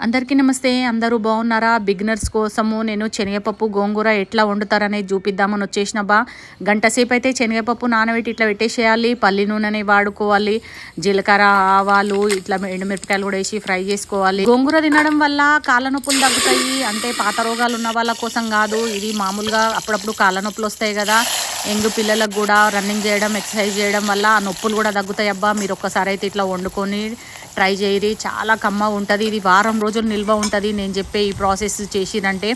అందరికీ నమస్తే. అందరూ బాగున్నారా? బిగినర్స్ కోసము నేను శనగపప్పు గోంగూర ఎట్లా వండుతారనేది చూపిద్దామని వచ్చేసినబ్బా. గంట సేపు అయితే శనగపప్పు నానబెట్టి ఇట్లా పెట్టేసేయాలి. పల్లి నూనెని వాడుకోవాలి. జీలకర్ర, ఆవాలు, ఇట్లా ఎండుమిరపకాయలు కూడా వేసి ఫ్రై చేసుకోవాలి. గోంగూర తినడం వల్ల కాళ్ళ నొప్పులు తగ్గుతాయి. అంటే పాత రోగాలు ఉన్న వాళ్ళ కోసం కాదు, ఇది మామూలుగా అప్పుడప్పుడు కాళ్ళ నొప్పులు వస్తాయి కదా. యంగ్ పిల్లలకు కూడా రన్నింగ్ చేయడం, ఎక్సర్సైజ్ చేయడం వల్ల ఆ నొప్పులు కూడా తగ్గుతాయి అబ్బా. మీరు ఒక్కసారి అయితే ఇట్లా వండుకొని ట్రై చేయరి. చాలా కమ్మగా ఉంటుంది. ఇది వారం రోజులు నిల్వ ఉంటుంది. నేను చెప్పే ఈ ప్రాసెస్ చేసిరంటే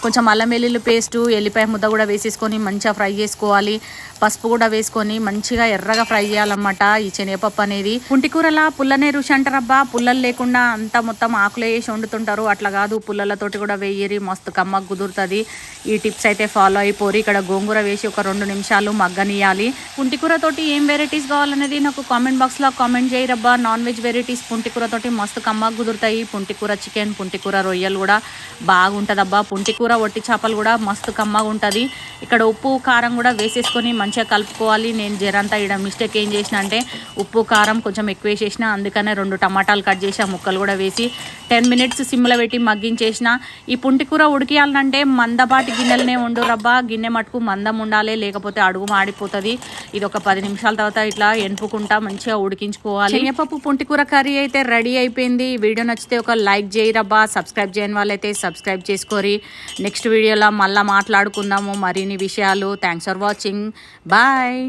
కొంచెం అల్లం వెల్లుల్లి పేస్టు, ఎల్లిపాయ ముద్ద కూడా వేసేసుకొని మంచిగా ఫ్రై చేసుకోవాలి. పసుపు కూడా వేసుకొని మంచిగా ఎర్రగా ఫ్రై చేయాలన్నమాట ఈ శనగపప్పు అనేది. పుంటికూరలా పుల్లనే రుచి అంటారబ్బా. పుల్లలు లేకుండా అంతా మొత్తం ఆకులు వేసి వండుతుంటారు, అట్లా కాదు. పుల్లలతోటి కూడా వేయరి, మస్తు కమ్మగా కుదురుతుంది. ఈ టిప్స్ అయితే ఫాలో అయిపోరు. ఇక్కడ గోంగూర వేసి ఒక 2 నిమిషాలు మగ్గనియాలి. పుంటికూరతోటి ఏం వెరైటీస్ కావాలనేది నాకు కామెంట్ బాక్స్లో కామెంట్ చేయరబ్బా. నాన్ వెజ్ వెరైటీస్ పుంటికూరతోటి మస్తు కమ్మగా కుదురుతాయి. పుంటికూర చికెన్, పుంటికూర రొయ్యలు కూడా బాగుంటుందబ్బా. పుంటికూర వట్టి చేపలు కూడా మస్తు కమ్మగా ఉంటుంది. ఇక్కడ ఉప్పు కారం కూడా వేసేసుకొని మంచిగా కలుపుకోవాలి. నేను జరంతా ఇక్కడ మిస్టేక్ ఏం చేసిన అంటే ఉప్పు కారం కొంచెం ఎక్కువ వేసేసిన. అందుకనే 2 టమాటాలు కట్ చేసి ఆ ముక్కలు కూడా వేసి 10 మినిట్స్ సిమ్లో పెట్టి మగ్గించేసిన. ఈ పుంటికూర ఉడికియాలంటే మందపాటి గిన్నెలనే వండు రబ్బా. గిన్నె మటుకు మందం ఉండాలి, లేకపోతే అడుగు మాడిపోతుంది. ఇది ఒక 10 నిమిషాల తర్వాత ఇట్లా ఎనుపుకుంటా మంచిగా ఉడికించుకోవాలి. శనగపప్పు పుంటికూర కర్రీ అయితే రెడీ అయిపోయింది. వీడియో నచ్చితే ఒక లైక్ చేయరబ్బా. సబ్స్క్రైబ్ చేయని వాళ్ళైతే సబ్స్క్రైబ్ చేసుకోరి. నెక్స్ట్ వీడియోలో మళ్ళీ మాట్లాడుకుందాము మరిన్ని విషయాలు. Thanks for watching. బాయ్.